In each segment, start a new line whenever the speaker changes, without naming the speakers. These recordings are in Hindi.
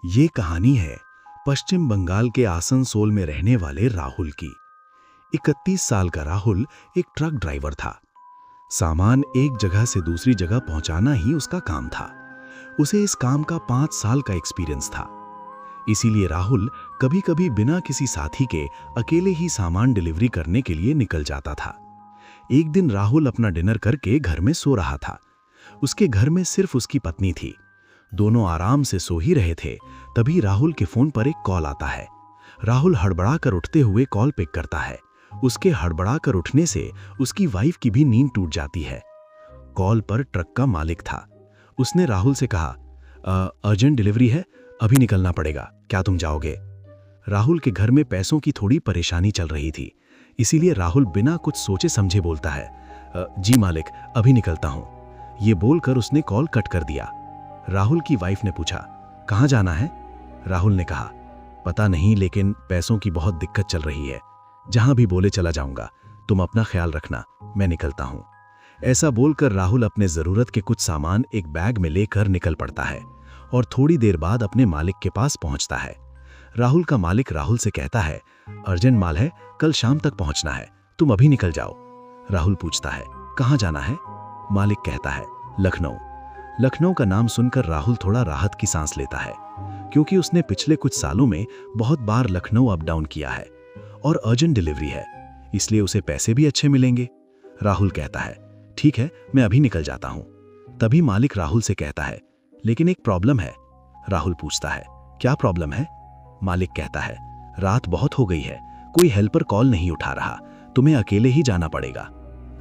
ये कहानी है पश्चिम बंगाल के आसनसोल में रहने वाले राहुल की। 31 साल का राहुल एक ट्रक ड्राइवर था। सामान एक जगह से दूसरी जगह पहुंचाना ही उसका काम था। उसे इस काम का 5 साल का एक्सपीरियंस था। इसीलिए राहुल कभी-कभी बिना किसी साथी के अकेले ही सामान डिलीवरी करने के लिए निकल जाता था। एक दिन राहुल अपना डिनर करके घर में सो रहा था। उसके घर में सिर्फ उसकी पत्नी थी। दोनों आराम से सो ही रहे थे, तभी राहुल के फोन पर एक कॉल आता है। राहुल हड़बड़ा कर उठते हुए कॉल पिक करता है। उसके हड़बड़ा कर उठने से उसकी वाइफ की भी नींद टूट जाती है। कॉल पर ट्रक का मालिक था। उसने राहुल से कहा, अर्जेंट डिलीवरी है, अभी निकलना पड़ेगा, क्या तुम जाओगे? राहुल के घर में पैसों की थोड़ी परेशानी चल रही थी, इसीलिए राहुल बिना कुछ सोचे समझे बोलता है, जी मालिक, अभी निकलता हूं। ये बोलकर उसने कॉल कट कर दिया। राहुल की वाइफ ने पूछा, कहाँ जाना है? राहुल ने कहा, पता नहीं, लेकिन पैसों की बहुत दिक्कत चल रही है। जहां भी बोले चला जाऊंगा, तुम अपना ख्याल रखना, मैं निकलता हूं। ऐसा बोलकर राहुल अपने जरूरत के कुछ सामान एक बैग में लेकर निकल पड़ता है और थोड़ी देर बाद अपने मालिक के पास पहुंचता है। राहुल का मालिक राहुल से कहता है, अर्जेंट माल है, कल शाम तक पहुंचना है, तुम अभी निकल जाओ। राहुल पूछता है, कहाँ जाना है? मालिक कहता है, लखनऊ। लखनऊ का नाम सुनकर राहुल थोड़ा राहत की सांस लेता है, क्योंकि उसने पिछले कुछ सालों में बहुत बार लखनऊ अप डाउन किया है और अर्जेंट डिलीवरी है, इसलिए उसे पैसे भी अच्छे मिलेंगे। राहुल कहता है, ठीक है, मैं अभी निकल जाता हूं। तभी मालिक राहुल से कहता है, लेकिन एक प्रॉब्लम है। राहुल पूछता है, क्या प्रॉब्लम है? मालिक कहता है, रात बहुत हो गई है, कोई हेल्पर कॉल नहीं उठा रहा, तुम्हें अकेले ही जाना पड़ेगा।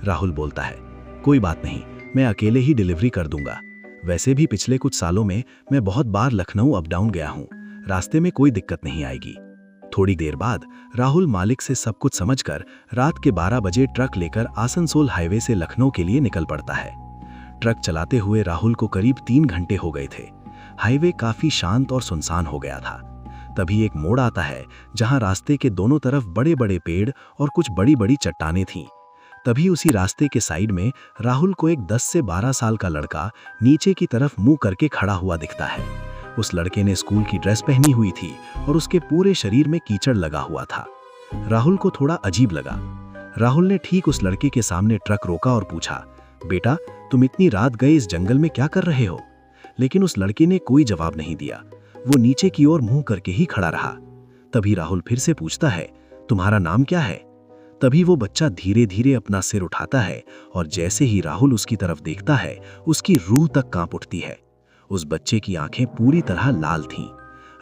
राहुल बोलता है, कोई बात नहीं, मैं अकेले ही डिलीवरी कर दूंगा। वैसे भी पिछले कुछ सालों में मैं बहुत बार लखनऊ अप डाउन गया हूं, रास्ते में कोई दिक्कत नहीं आएगी। थोड़ी देर बाद राहुल मालिक से सब कुछ समझकर रात के 12 बजे ट्रक लेकर आसनसोल हाईवे से लखनऊ के लिए निकल पड़ता है। ट्रक चलाते हुए राहुल को करीब 3 घंटे हो गए थे। हाईवे काफी शांत और सुनसान हो गया था। तभी एक मोड़ आता है जहां रास्ते के दोनों तरफ बड़े बड़े पेड़ और कुछ बड़ी बड़ी चट्टानें थीं। तभी उसी रास्ते के साइड में राहुल को एक 10 से 12 साल का लड़का नीचे की तरफ मुंह करके खड़ा हुआ दिखता है। उस लड़के ने स्कूल की ड्रेस पहनी हुई थी और उसके पूरे शरीर में कीचड़ लगा हुआ था। राहुल को थोड़ा अजीब लगा। राहुल ने ठीक उस लड़के के सामने ट्रक रोका और पूछा, बेटा, तुम इतनी रात गए इस जंगल में क्या कर रहे हो? लेकिन उस लड़के ने कोई जवाब नहीं दिया। वो नीचे की ओर मुंह करके ही खड़ा रहा। तभी राहुल फिर से पूछता है, तुम्हारा नाम क्या है? तभी वो बच्चा धीरे धीरे अपना सिर उठाता है और जैसे ही राहुल उसकी तरफ देखता है, उसकी रूह तक कांप उठती है। उस बच्चे की आंखें पूरी तरह लाल थीं।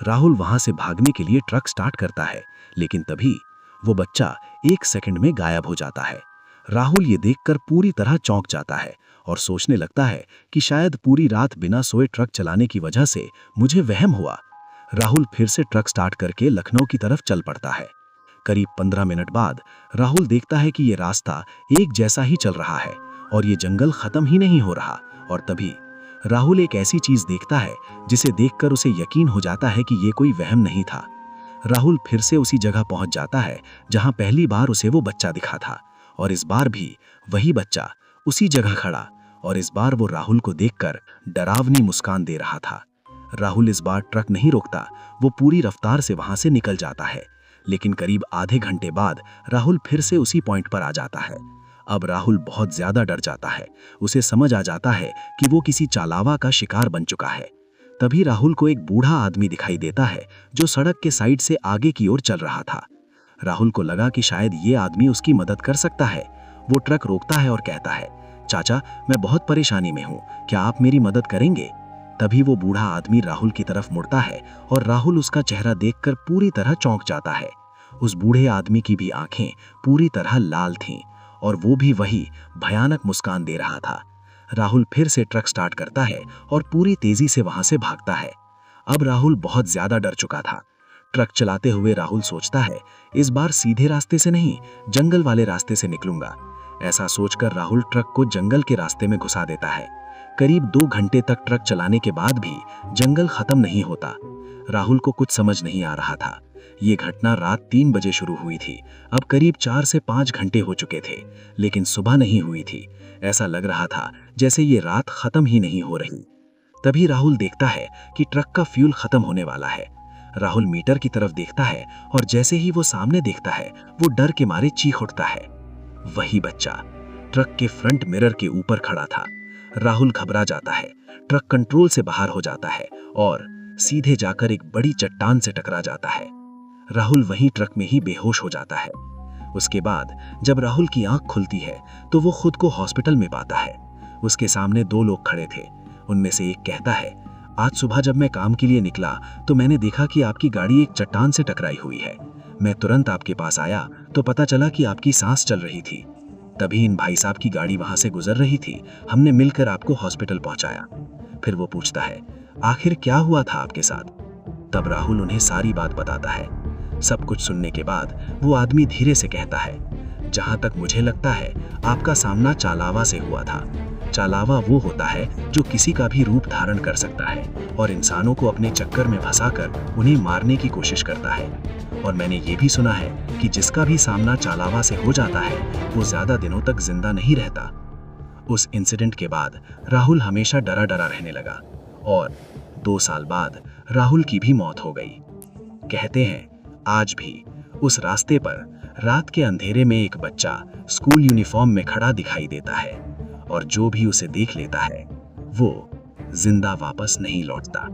राहुल वहां से भागने के लिए ट्रक स्टार्ट करता है, लेकिन तभी वो बच्चा 1 सेकंड में गायब हो जाता है। राहुल ये देखकर पूरी तरह चौंक जाता है और सोचने लगता है कि शायद पूरी रात बिना सोए ट्रक चलाने की वजह से मुझे वहम हुआ। राहुल फिर से ट्रक स्टार्ट करके लखनऊ की तरफ चल पड़ता है। करीब 15 मिनट बाद राहुल देखता है कि ये रास्ता एक जैसा ही चल रहा है और ये जंगल खत्म ही नहीं हो रहा। और तभी राहुल एक ऐसी चीज देखता है जिसे देखकर उसे यकीन हो जाता है कि ये कोई वहम नहीं था। राहुल फिर से उसी जगह पहुंच जाता है जहां पहली बार उसे वो बच्चा दिखा था, और इस बार भी वही बच्चा उसी जगह खड़ा, और इस बार वो राहुल को देखकर डरावनी मुस्कान दे रहा था। राहुल इस बार ट्रक नहीं रोकता, वो पूरी रफ्तार से वहां से निकल जाता है। लेकिन करीब आधे घंटे बाद राहुल फिर से उसी पॉइंट पर आ जाता है। अब राहुल बहुत ज्यादा डर जाता है। उसे समझ आ जाता है कि वो किसी चालावा का शिकार बन चुका है। तभी राहुल को एक बूढ़ा आदमी दिखाई देता है जो सड़क के साइड से आगे की ओर चल रहा था। राहुल को लगा कि शायद ये आदमी उसकी मदद कर सकता है। वो ट्रक रोकता है और कहता है, चाचा, मैं बहुत परेशानी में हूँ, क्या आप मेरी मदद करेंगे? तभी वो बूढ़ा आदमी राहुल की तरफ मुड़ता है और राहुल उसका चेहरा देखकर पूरी तरह चौंक जाता है। उस बूढ़े आदमी की भी आंखें पूरी तरह लाल थीं और वो भी वही भयानक मुस्कान दे रहा था। राहुल फिर से ट्रक स्टार्ट करता है और पूरी तेजी से वहां से भागता है। अब राहुल बहुत ज्यादा डर चुका था। ट्रक चलाते हुए राहुल सोचता है, इस बार सीधे रास्ते से नहीं, जंगल वाले रास्ते से निकलूंगा। ऐसा सोचकर राहुल ट्रक को जंगल के रास्ते में घुसा देता है। करीब 2 घंटे तक ट्रक चलाने के बाद भी जंगल खत्म नहीं होता। राहुल को कुछ समझ नहीं आ रहा था। ये घटना रात 3 बजे शुरू हुई थी। अब करीब 4 से 5 घंटे हो चुके थे, लेकिन सुबह नहीं हुई थी। ऐसा लग रहा था जैसे ये रात खत्म ही नहीं हो रही।
तभी राहुल देखता है कि ट्रक का फ्यूल खत्म होने वाला है। राहुल मीटर की तरफ देखता है और जैसे ही वो सामने देखता है वो डर के मारे चीख उठता है। वही बच्चा ट्रक के फ्रंट मिरर के ऊपर खड़ा था। राहुल घबरा जाता है, ट्रक कंट्रोल से बाहर हो जाता है और सीधे जाकर एक बड़ी चट्टान से टकरा जाता है। राहुल वहीं ट्रक में ही बेहोश हो जाता है। उसके बाद जब राहुल की आंख खुलती है तो वो खुद को हॉस्पिटल में पाता है। उसके सामने दो लोग खड़े थे। उनमें से एक कहता है, आज सुबह जब मैं काम के लिए निकला तो मैंने देखा कि आपकी गाड़ी एक चट्टान से टकराई हुई है। मैं तुरंत आपके पास आया तो पता चला कि आपकी सांस चल रही थी। तभी इन भाई साहब की गाड़ी वहां से गुजर रही थी। हमने मिलकर आपको हॉस्पिटल पहुंचाया। फिर वो पूछता है, आखिर क्या हुआ था आपके साथ? तब राहुल उन्हें सारी बात बताता है। सब कुछ सुनने के बाद वो आदमी धीरे से कहता है, जहां तक मुझे लगता है आपका सामना चालावा से हुआ था। चालावा वो होता है जो किसी का भी रूप धारण कर सकता है और इंसानों को अपने चक्कर में फंसाकर उन्हें मारने की कोशिश करता है। और मैंने ये भी सुना है कि जिसका भी सामना चालावा से हो जाता है वो ज्यादा दिनों तक जिंदा नहीं रहता। उस इंसिडेंट के बाद राहुल हमेशा डरा डरा रहने लगा और 2 साल बाद राहुल की भी मौत हो गई। कहते हैं आज भी उस रास्ते पर रात के अंधेरे में एक बच्चा स्कूल यूनिफॉर्म में खड़ा दिखाई देता है और जो भी उसे देख लेता है वो जिंदा वापस नहीं लौटता।